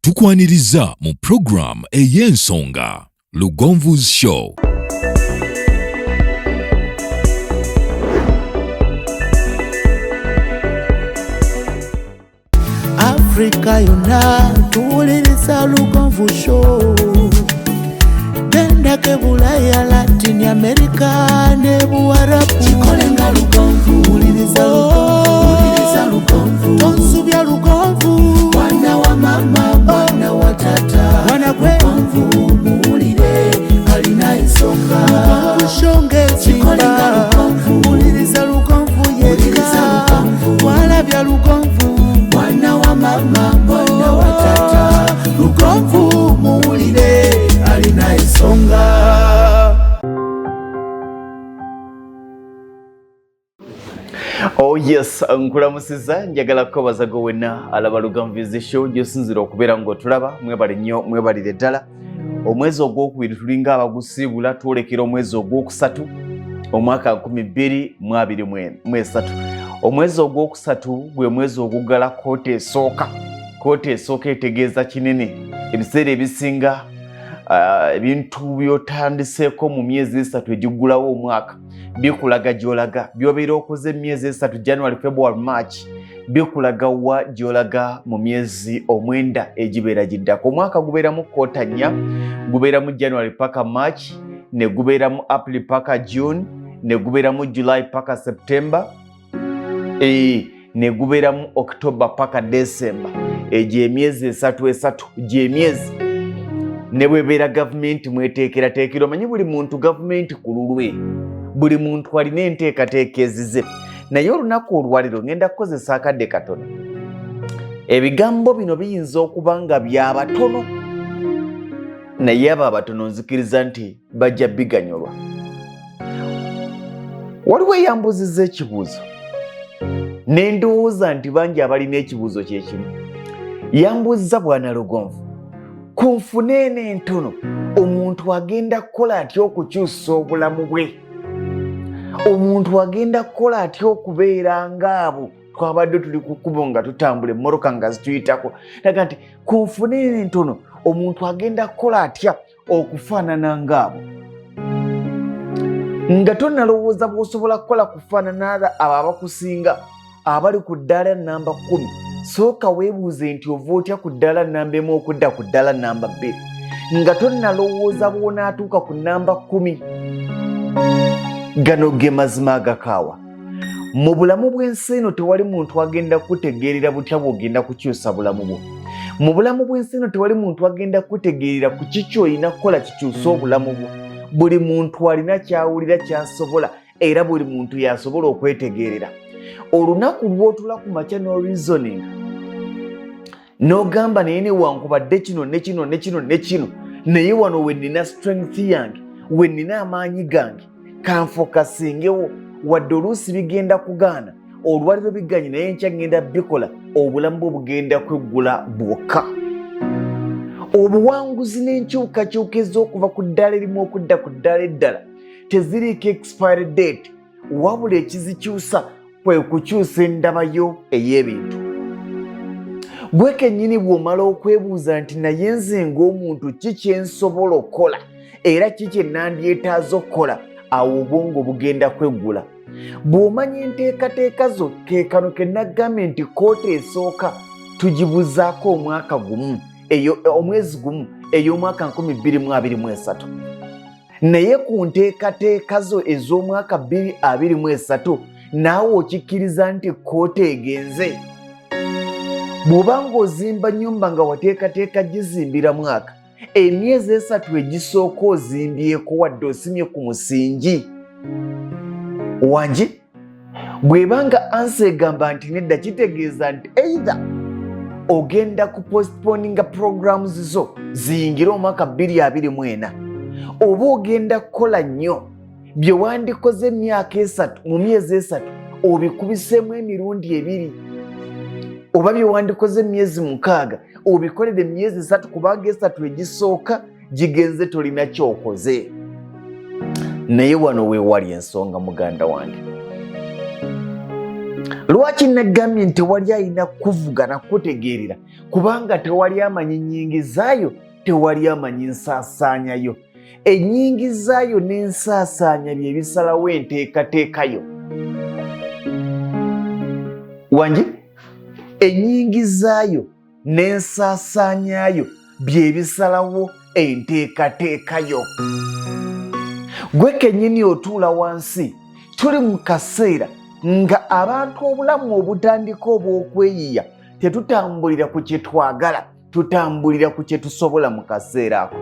Tukwaniriza mu program ey'ensonga Lugonvu's Show. Africa yona tuwuliriza Lugonvu Show. Genda ke Bulaya, Latin America ne Buarabu. Chikolenga Lugonvu, wuliriza Lugonvu. Tonsubya Lugonvu, mwana wa mama, mwana wa tata. Mwana kwe Lugonvu, muwulire alina ensonga. Lugonvu Show chikolenga Lugonvu, wuliriza Lugonvu yeka. Walabya Lugonvu, mwana wa mama, mwana wa tata. Lugonvu, muwulire alina ensonga. Oh yes, nkulamusiza njagala kubaza go wena alaba Lugonvu's Show gyosinzira okubeera ng'otulaba mwebale nnyo mwebalire ddala. Omwezi ogwokubiri tulinga abagusibula twolekera omwezi ogwokusatu omwaka 2023. Omwezi ogwokusatu gwe mwezi ogugala kooti esooka. Kooti esooka etegeeza kinene ebiseera ebisinga ebintu byotandiseeko mu myezi esatu egigulawo omwaka bikulaga gy'olaga. Byobeera okoze emyezi esatu January, February, March bikulaga wa gy'olaga mu myezi omwenda egibeera giddako. Omwaka gubeeramu koota nnya, gubeeramu January paka March, ne gubeeramu April paka June, ne gubeeramu July paka September, ne gubeeramu October paka December. Egyo emyezi esatu gy'emyezi. Ne bwebeera gavumenti mweteekerateekera. Omanyi buli muntu gavumenti ku lulwe, buli muntu alina enteekateeka ezize. Naye olunaku olwaliro ngenda kukozesa akadde katono. Ebigambo bino biyinza okuba nga by'abatono, naye abo abatono nzikiriza nti bajja biganyolwa. Waliwo eyambuzizza ekibuuzo ne ndowooza nti bangi abalina ekibuuzo kye kimu. Yambuzza Bwana Lugonvu, ku nfuneene entono omuntu agenda kukola atya okukyusa obulamu bwe? Omuntu agenda kukola atya okubeera ng'abo twabadde tuli ku kkubo nga tutambula emmoroka nga zituyitako? Laga nti ku nfuneene entono omuntu agenda kukola atya okufaanana ng'abo? Nga tonnalowooza bw'osobola kukola kufaanana abo abakusinga abali ku ddaala namba 10. Sooka weebuuze nti ova otya ku ddaala namba 1 okudda ku ddaala namba 2. Nga tonnalowooza bw'onaatuuka ku namba 10. Gano ge mazima agakaawa. Mu bulamu bw'ensi eno tewali muntu agenda kutegeerera butya bw'ogenda kukyusa bulamu bwo. Mu bulamu bw'ensi eno tewali muntu agenda kutegeerera ku kiki olina kukola kikyusa obulamu bwo. Buli muntu alina kyawulira kyasobola, era buli muntu yasobola okwetegeerera. Olunaku lw'otula ku makya n'oreasoning n'ogamba naye newankubadde kino ne kino ne kino ne kino, naye wano we nnina strength yange, we nnina amaanyi gange, kanfokasingewo. Wadde oluusi bigenda kugaana, olwaliro biganye naye nkya ngenda bikola, obulamu bwe bugenda kweggula bwokka. Obuwanguzi n'enkyukakyuka ez'okuva ku ddaala erimu okudda ku ddaala eddala teziriiko expiry date, wabula ekizikyusa kwe kukyusa endabayo ey'ebintu. Gwe kennyini bw'omala okwebuuza nti naye nze ng'omuntu ki kye nsobola okukola era ki kye nandyetaaza okukola, awo obwongo bugenda kweggula. Bw'omanya enteekateeka zo, ke kano ke nagambye nti kooti esooka tugibuzaako omwaka gumu, omwezi gumu ey'omwaka 2023. Naye ku nteekateeka zo ez'omwaka 2023 naawe okikkiriza nti kooti egenze? Bw'oba ng'ozimba nnyumba nga wateekateeka gizimbira mwaka, emyezi 3 egisooka ozimbyeko wadde osimye ku musingi wangi. Bw'ebanga ansi egamba nti nedda, kitegeeza nti either ogenda ku postponinga programs zo ziyingire omwaka 2024, oba ogenda kukola nnyo bye wandikoze emyaka 3 mu myezi 3 obikubiseemu emirundi 2, oba bye wandikoze emyezi 6 obikolere emyezi 3 kubanga 3 egisooka gigenze tolina kyokoze. Naye wano weewali ensonga muganda wange. Lwaki nagambye nti wali alina kuvuga na kutegeerera kubanga tewali amanyi nnyingizaayo, tewali amanyi nsaasaanyayo. Ennyingizaayo n'ensaasaanya bye bisalawo enteekateekayo. Wangi, ennyingizaayo n'ensaasaanyaayo bye bisalawo enteekateekayo. Gwe kennyini otuula wansi, tuli mu kaseera nga abantu obulamu obutandika obw'okweyiya tetutambulira ku kye twagala, tutambulira ku kye tusobola mu kaseera ako.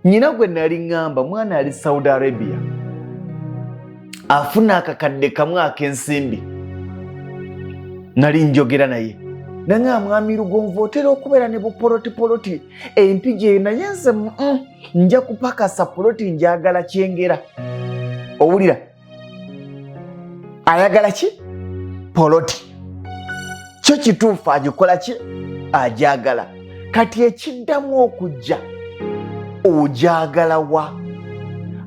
Nnyina gwe nali ŋŋamba mwana ali Saudi Arabia, afuna akakadde kamu ak'ensimbi. Nali njogera naye naŋŋamba mwami Lugonvu otera okubeera ne bupolotipoloti empigi eyo, naye nze nja kupakasa poloti njagala kyengera. Owulira? Ayagala ki? Poloti. Kyo kituufu agikola ki? Agyagala. Kati ekiddamu okujja ogyagala wa?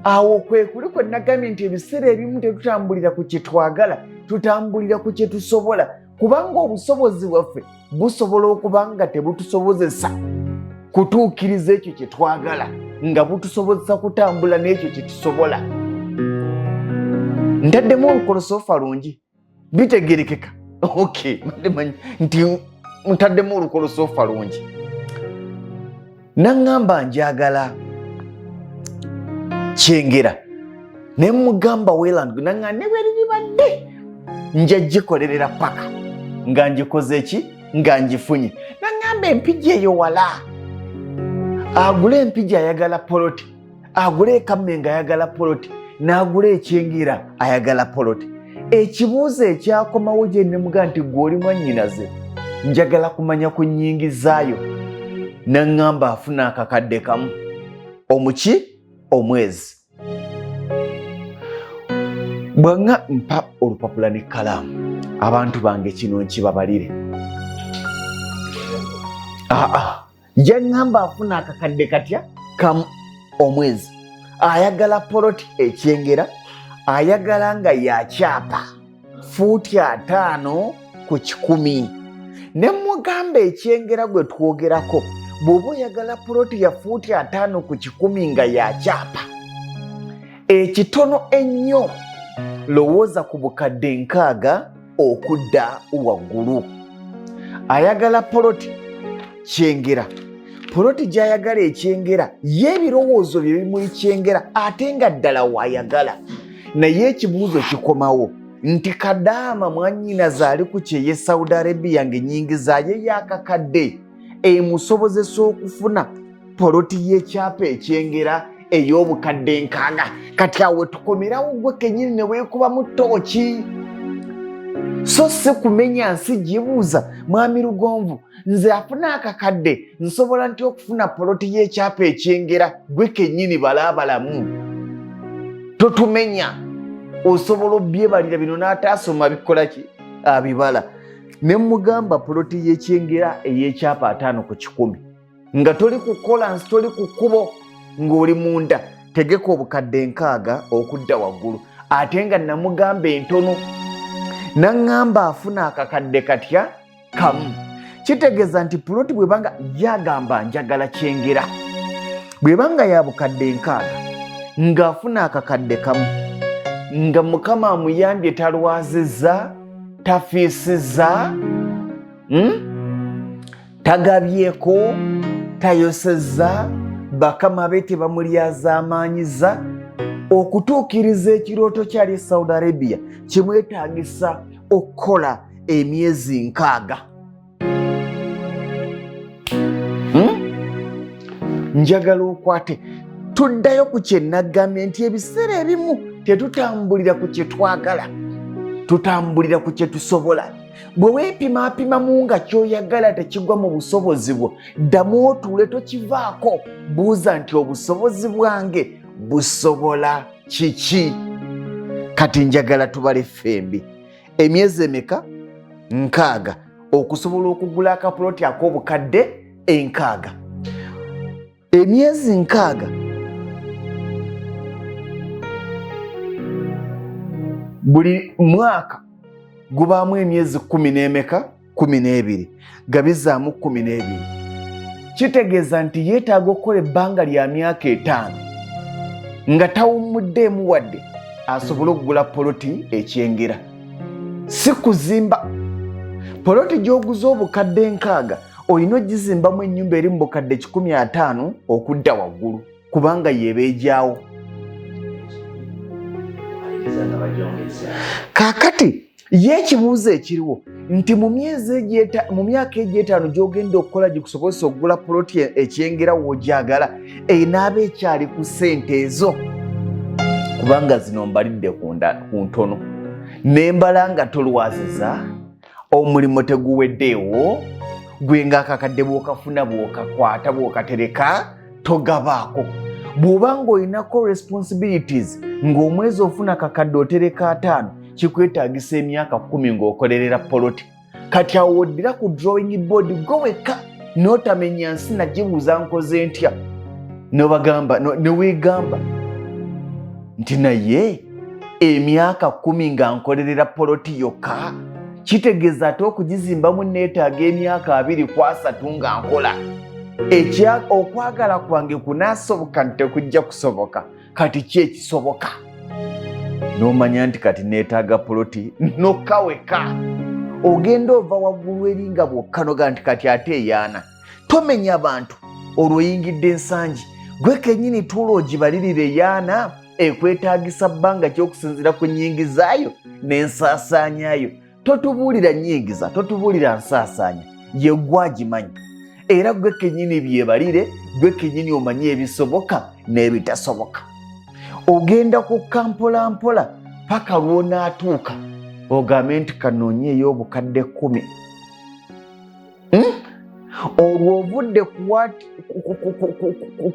Awo kwe kuli kwe nagambye nti ebiseera ebimu tetutambulira ku kye twagala, tutambulira ku kye tusobola, kubanga obusobozi bwaffe busobola okuba nga tebutusobozesa kutuukiriza ekyo kye twagala, nga butusobozesa kutambula n'ekyo kye tusobola. Ntaddemu olukolosoofa lungi, bitegerekeka. Okay, nti ntaddemu olukolosoofa lungi. Naŋŋamba njagala kyengera, ne mugamba Weland naŋŋamba ne bwe libadde nja gikolerera paka nga njikoze ki? Nga njifunye. Naŋŋamba empigi eyo wala, agula empigi ayagala poloti, agula ekammenga ayagala poloti, n'agula ekyengera ayagala poloti. Ekibuuzo ekyakomawo gye ne mugamba nti gwe oli mwannyinaze, njagala kumanya ku nnyingizaayo. Naŋŋamba afuna akakadde kamu. Omuki? Omwezi. Bwanga mpa olupapula n'ekkalaamu, abantu bange kino nkibabalire. Yaŋŋamba afuna akakadde katya? Kamu omwezi. Ayagala poloti ekyengera, ayagala nga yakyapa fuuti 5 ku 100. Ne mugamba ekyengera gwe twogerako, bw'oba oyagala poloti ya fuuti 5 ku 100 nga yakyapa, ekitono ennyo lowooza ku bukadde 60 okudda waggulu. Ayagala poloti kyengera. Poloti gy'ayagala ekyengera y'ebirowoozo bye bimuli kyengera, ate nga ddala waayagala. Naye ekibuuzo kikomawo nti Kadaama mwannyinaze ali ku kye ye Saudi Arabia ng'ennyingizaayo y'akakadde emusobozesa okufuna poloti y'ekyapa ekyengera ey'obukadde 60. Kati awe tukomerawo gwe kennyini ne weekubamu ttooki. So si kumenya nsi gibuuza mwami Lugonvu, nze afuna akakadde nsobola nti okufuna poloti y'ekyapa ekyengera? Gwe kennyini balaabalamu, totumenya. Osobola obyebalira bino n'ataasoma bikola ki? Abibala. Ne mugamba poloti y'ekyengera ey'ekyapa 5 ku 100 nga toli kukola nsi, toli ku kkubo, ng'oli munda, tegeka obukadde 60 okudda waggulu. Ate nga namugamba entono. Naŋŋamba afuna akakadde katya? Kamu. Kitegeeza nti poloti bw'ebanga yagamba njagala kyengera, bw'ebanga ya bukadde 60 ng'afuna akakadde kamu, nga Mukama amuyambye talwazizza, tafiisizza, tagabyeko, tayosezza, bakama be tebamulyazaamaanyiza, okutuukiriza ekirooto kyali Saudi Arabia kimwetaagisa okukola emyezi 60. Njagala okwate tuddayo ku kye naggambye nti ebiseera ebimu tetutambulira ku kye twagala, tutambulira ku kye tusobola. Bwe weepimaapimamu nga ky'oyagala tekigwa mu busobozi bwo, ddamu otuule tokivaako, buuza nti obusobozi bwange busobola kiki? Kati njagala tubale ffembi. Emyezi emeka? 60 okusobola okugula akapoloti ak'obukadde 60. Emyezi 60 buli mwaka gubaamu emyezi 10 n'emeka? 12 gabizaamu 12 kitegeeza nti yeetaaga okukola ebbanga lya myaka 5 nga tawummuddeemu wadde asobole okugula poloti ekyengera. Si kuzimba poloti gy'oguza obukadde 6 olina ogizimbamu ennyumba eri mu bukadde 150 okudda waggulu kubanga yeebeejaawo. Kaakati ye ekibuuzo ekiriwo nti mu myaka egy'etaano gy'ogenda okukola gikusobozesa okugula poloti ekyengera w'ogyagala enaaba ekyali ku ssente ezo kubanga zino mbalidde ku ntono nembala nga tolwaziza omulimu teguweddeewo gwe ng'akakadde bw'okafuna bw'okakwata bw'okatereka togabaako. Bw'oba ng'olinako responsibilities ng'omwezi ofuna kakadde otereka 5 kikwetaagisa emyaka 10 ng'okolerera poloti. Kati awo oddira ku drawing board gwe wekka n'otamenya nsi nagibuuza nkoze ntya ne weegamba nti naye emyaka 10 nga nkolerera poloti yokka kitegeeza ate okugizimbamu neetaaga emyaka 2 ku 3 nga nkola. Okwagala kwange kunaasoboka nti tekujja kusoboka. Kati ki ekisoboka? N'omanya nti kati neetaaga poloti nokaweka. Ogenda ova waggulu eri nga bw'okkanoga nti kati ate eyaana. Tomenya bantu olwoyingidde ensangi. Gwe kennyini tuula ogibalirira eyaana ekwetaagisa bbanga ky'okusinziira ku nnyingizaayo n'ensaasaanyaayo. Totubuulira nnyingiza, totubuulira nsaasaanya. Ye gwagimanyi. Era gwe kennyini byebalire, gwe kennyini omanyi ebisoboka n'ebitasoboka. Ogenda kukka mpolampola paka lw'onaatuuka ogambe nti kanoonyeeyo obukadde 10. Olwo ovudde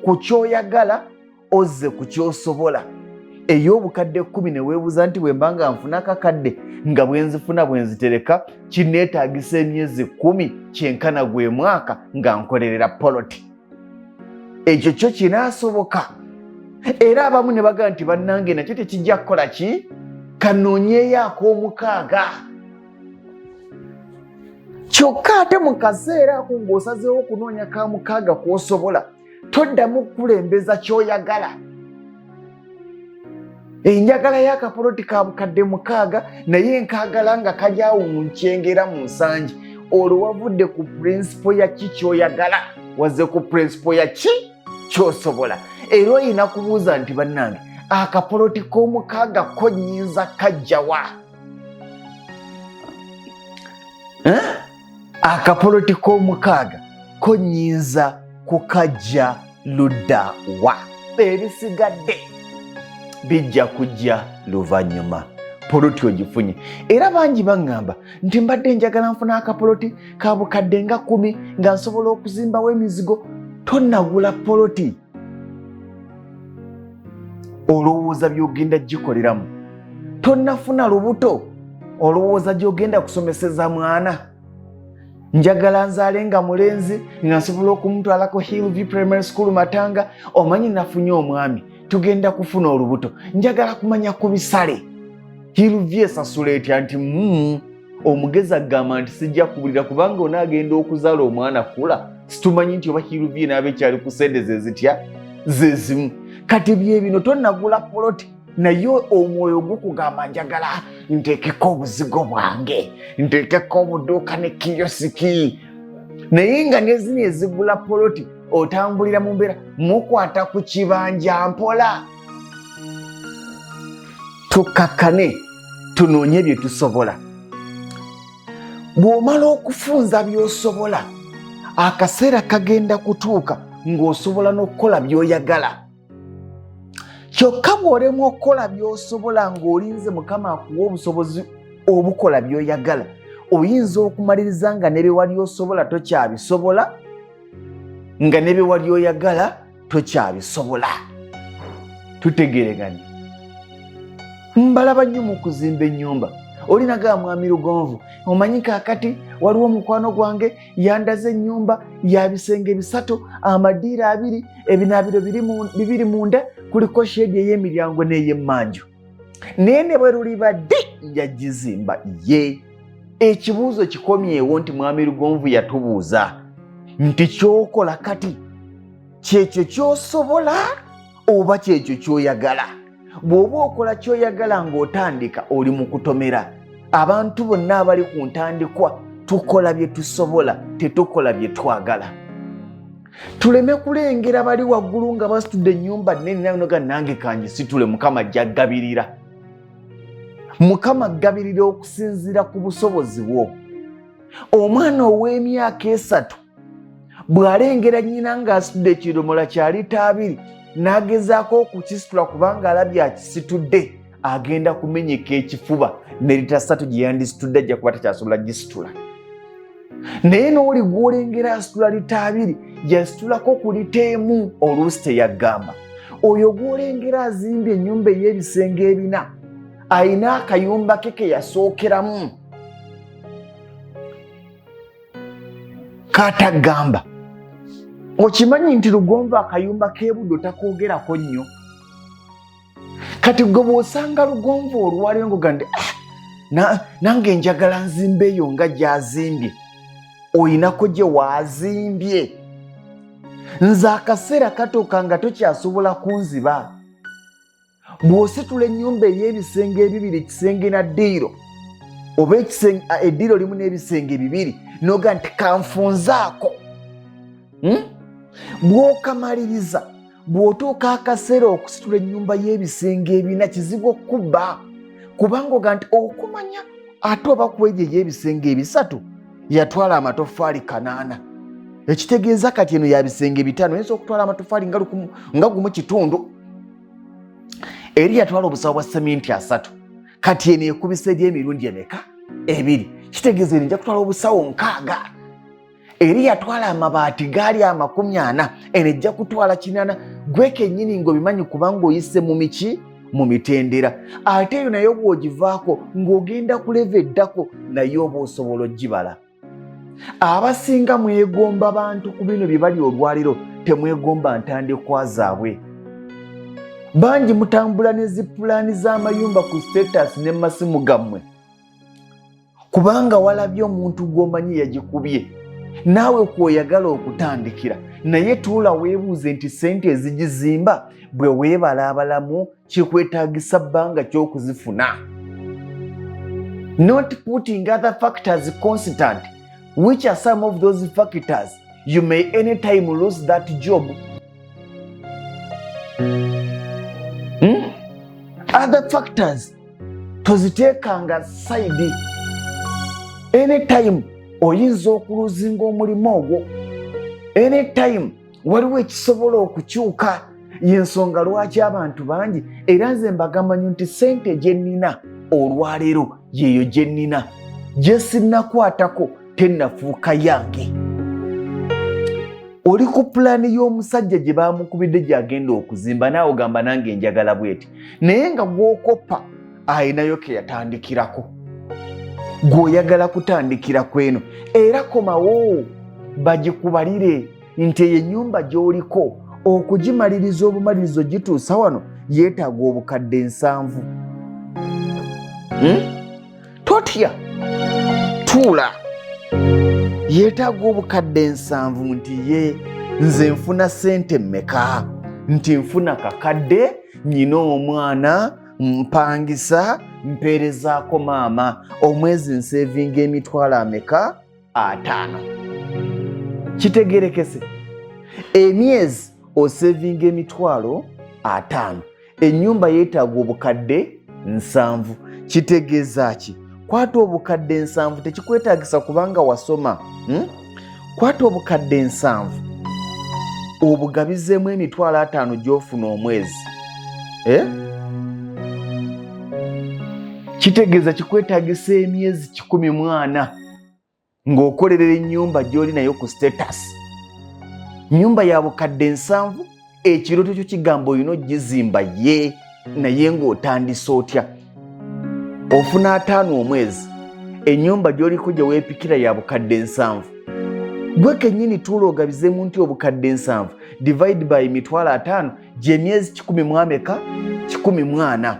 ku kyoyagala ozze ku kyosobola. Ey'obukadde 10 ne weebuuza nti bwe mba nga nfuna akakadde nga bwenzifuna bwenzitereka kineetaagisa emyezi 10 kyenkana gwe mwaka nga nkolerera poloti. Ekyo kyo kinaasoboka. Era abamu ne bagamba nti bannange nakyo tekijja kukola ki? Kanoonyeeyo ak'omukaaga. Kyokka ate mu kaseera ako ng'osazeewo okunoonya ka mukaaga kw'osobola toddamu kukulembeza kyoyagala. Enjagala y'akapoloti ka bukadde 6 naye nkaagala nga kajaawo mu nkyengera mu nsangi. Olwo wavudde ku purinsipo ya ki kyoyagala wazze ku purinsipo ya ki kyosobola. Era oyina kubuuza nti bannange akapoloti k'omukaaga ko nnyinza kajjawa? Akapoloti k'omukaaga ko nnyinza kukajja ludda wa? Ebisigadde bijja kujja luvannyuma poloti ogifunye. Era bangi baŋŋamba nti mbadde njagala nfuna akapoloti ka bukadde nga 10 nga nsobola okuzimbawo emizigo. Tonnagula poloti. Olowooza by'ogenda gikoleramu. Tonnafuna lubuto. Olowooza gy'ogenda kusomeseza mwana. Njagala nzaale nga mulenzi nga nsobola okumutwalako Hillview Primary School Matanga. Omanyi nafunye omwami. Tugenda kufuna olubuto. Njagala kumanya ku bisale. Hillview esasula etya nti omugezi agamba nti sijja kubulira kubanga onaagenda okuzaala omwana kula. Situmanyi nti oba Hillview naaba ekyali ku sente zezitya zezimu. Kati bye bino tonnagula poloti naye omwoyo gukugamba njagala nteekeko obuzigo bwange, nteekeko obuduuka ne kiyosiki. Naye nga nezini ezigula poloti otambulira mu mbeera mukwata ku kibanja mpola. Tukakkane tunoonye bye tusobola. Bw'omala okufunza by'osobola akaseera kagenda kutuuka ng'osobola n'okukola by'oyagala. Kyokka bw'olemwa okukola by'osobola ng'olinze Mukama akuwa obusobozi obukola by'oyagala, oyinza okumaliriza nga ne bye wali osobola tokyabisobola, nga ne bye wali oyagala tokyabisobola. Tutegereganye. Mbalaba nnyo mu kuzimba ennyumba. Olinaga mwami Lugonvu, omanyi kaakati waliwo mukwano gwange yandaze ennyumba ya bisenge 3, amadiira 2, ebinaabiro 2 munda, kuliko shedi ey'emiryango n'ey'emmanju. Naye ne bwe lulibadde yagizimba ye. ekibuuzo kikomyewo nti mwami Lugonvu yatubuuza nti kyokola kati kyekyo ky'osobola oba kyekyo ky'oyagala. Bw'oba okola ky'oyagala ng'otandika oli mu kutomera. Abantu bonna abali ku ntandikwa tukola bye tusobola, tetukola bye twagala. Tuleme kulengera bali waggulu nga basitudde ennyumba nnene nawe noga nange kangisitule, Mukama ajjagabirira. Mukama aggabirira okusinziira ku busobozi bwo. Omwana ow'emyaka 3 bw'alengera nnyina ng'asitudde ekidomola kya lita 2 n'agezaako okukisitula kubanga alabye akisitudde, agenda kumenyeka ekifuba ne lita 3 gye yandisitudde ajja kuba takyasobola gisitula. Naye n'oli gw'olengera asitula lita 2 yasitulako ku lita 1 oluusi teyaggamba. Oyo gw'olengera azimbye ennyumba ey'ebisenge 4 ayina akayumba ke yasookeramu katagamba. Okimanyi nti Lugonvu akayumba k'ebuddo takoogerako nnyo. Kati gwe bw'osanga Lugonvu olwaleero ng'ogamba nange njagala nzimbe eyo nga gy'azimbye, oyinako gye waazimbye. Nze akaseera katuuka nga tokyasobola kunziba. Bw'ositula ennyumba ey'ebisenge 2, ekisenge na ddiiro, oba eddiiro limu n'ebisenge 2, n'oga nti kanfunzaako. Bw'okamaliriza, bw'otuuka akaseera okusitula ennyumba y'ebisenge 4 kizibu okukubba, kubanga oga nti okumanya ate oba ku egyo ey'ebisenge 3 yatwala amatoffaali 8. Ekitegeeza kati eno ya bisenge 5 yinza okutwala amatoffaali nga gumu kitundu. Eri yatwala obusawo bwa seminti 3, kati eno ekubisa eby'emirundi emeka? 2. Kitegeeza eno nja kutwala obusawo 6. Eri yatwala amabaati gaali 40, eno ejja kutwala 80. Gwe kennyini ng'obimanyi kubanga oyise mu miki? Mu mitendera. Ate eyo nayo bw'ogivaako ng'ogenda kuleva eddako nayo oba osobola oggibala. Abasinga mwegomba bantu ku bino bye bali olwaliro, temwegomba ntandikwa zaabwe. Bangi mutambula ne zipulaani z'amayumba ku status ne masimu gammwe kubanga walabye omuntu gw'omanyi yagikubye. Naawe kw'oyagala okutandikira, naye tuula weebuuze nti ssente ezigizimba bwe weebalaabalamu kikwetaagisa bbanga ky'okuzifuna. Not putting other factors constant, which are some of those factors you may anytime lose that job. Other factors toziteekanga side. Anytime oyinza okuluzinga omulimu ogwo. Anytime waliwo ekisobola okukyuka. Y'ensonga lwaki abantu bangi era nze mbagamba nti ssente gye nnina olwaleero yeeyo gye nnina, gye sinnakwatako tennafuuka yange. Oli ku pulaani y'omusajja gye baamukubidde gy'agenda okuzimba, naawe ogamba nange njagala bweti, naye nga gw'okoppa ayinayo ke yatandikirako. Gw'oyagala kutandikira kweno era komawo bagikubalire nti eyo ennyumba gy'oliko okugimaliriza obumalirizo gituusa wano yeetaaga obukadde 7. Totya, tuula. Yeetaaga obukadde 7 nti ye nze nfuna ssente mmeka? Nti nfuna kakadde, nyina omwana, mpangisa, mpeerezaako maama, omwezi nsevinga emitwalo ameka? 5. Kitegerekese. Emyezi osevinga emitwalo 5. Ennyumba yeetaaga obukadde 7. Kitegeeza ki? Kwata obukadde 7 tekikwetaagisa kubanga wasoma. Kwata obukadde 7 obugabizeemu emitwalo 5 gy'ofuna omwezi. Kitegeeza kikwetaagisa emyezi 14 ng'okolerera ennyumba gy'oli nayo ku status. Nnyumba ya bukadde 7, ekirooto kyo kigamba olina ogizimba ye, naye ng'otandise otya? Ofuna 5 omwezi, ennyumba gy'oliko gye weepikira ya bukadde 7. Gwe kennyini tuula ogabizeemu nti obukadde 7 divide by emitwalo 5 gy'emyezi 10 ameka? 14.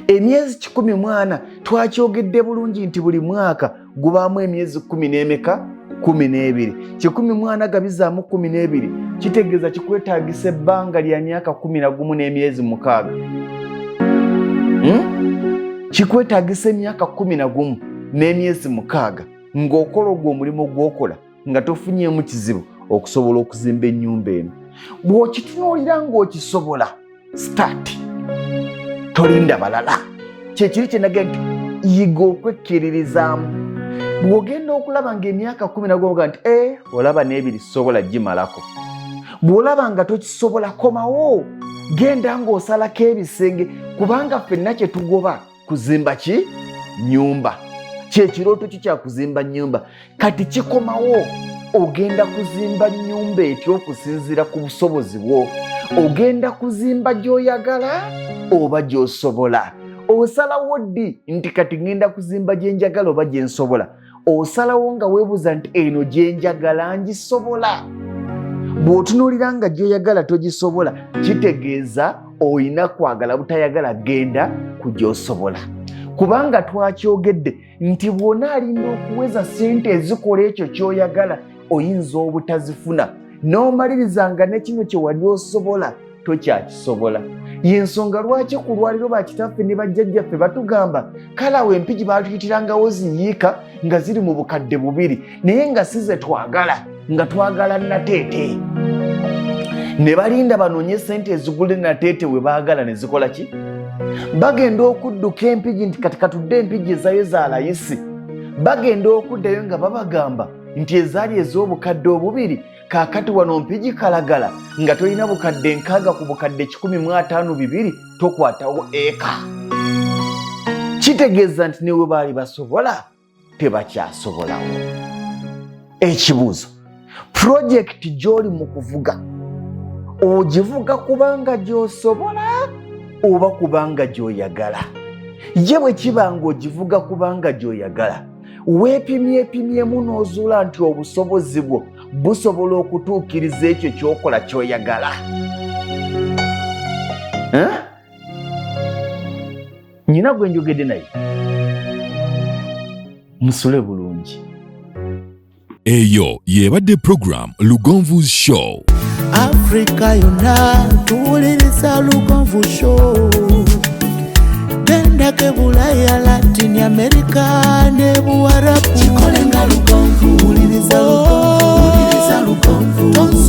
Emyezi 14 twakyogedde bulungi nti buli mwaka gubaamu emyezi 10 n'emeka 12 kikumi mwana gabizaamu 12 kitegeeza kikwetaagisa ebbanga lya myaka 11 n'emyezi 6 kikwetaagisa emyaka 11 n'emyezi 6 ng'okola ogwo omulimu gw'okola nga tofunyeemu kizibu okusobola okuzimba ennyumba eno. Bw'okitunuulira ng'okisobola start, tolinda balala. Kyekiri kye nagamba nti yiga okwekkiririzaamu. Bw'ogenda okulaba ng'emyaka 10 n'oga nti olaba n'ebiri sobola gimalako. Bw'olaba nga tokisobola komawo, genda ng'osalako ebisenge kubanga ffenna kye tugoba kuzimba ki? Nnyumba. Kyekirooto ki kya kuzimba nnyumba. Kati kikomawo ogenda kuzimba nnyumba etyo okusinziira ku busobozi bwo. Ogenda kuzimba gy'oyagala oba gy'osobola. Osalawo ddi nti kati ngenda kuzimba gye njagala oba gye nsobola. Osalawo nga weebuuza nti eno gye njagala ngisobola. Bw'otunuulira nga gy'oyagala togisobola kitegeeza oyina kwagala butayagala genda ku gy'osobola. Kubanga twakyogedde nti bw'onaalinda okuweza ssente ezikola ekyo ky'oyagala oyinza obutazifuna. N'omalirizanga ne kino kye wali osobola tokyakisobola. Y'ensonga lwaki ku lwaliro bakitaffe ne bajjajjaffe batugamba kale awo empigi baatuyitirangawo ziyiika nga ziri mu bukadde 2 naye nga si ze twagala, nga twagala nateete. Ne balinda banoonye ssente ezigula nateete we baagala ne zikola ki? Bagenda okudduka empigi nti kati katudde empigi ezayo za layisi. Bagenda okuddayo nga babagamba nti ezaali ez'obukadde 2 kaakati wano mpigi kalagala nga tolina bukadde 6 ku bukadde 152 tokwatawo eka. Kitegeeza nti ne we baali basobola tebakyasobolawo. Ekibuuzo, pulojekiti gy'oli mu kuvuga ogivuga kubanga gy'osobola oba kubanga gy'oyagala? Ye bwe kiba ng'ogivuga kubanga gy'oyagala weepimyepimyemu n'ozuula nti obusobozi bwo busobola okutuukiriza ekyo ky'okola ky'oyagala. Nyina gwe njogedde naye musule bulungi. Eyo yebadde program Lugonvu's Show. Africa yonna tuwuliriza Lugonvu Show. Genda ke Bulaya, Latin America ne Buwarabu. Kikolenga Lugonvu, wuliriza Lugonvu.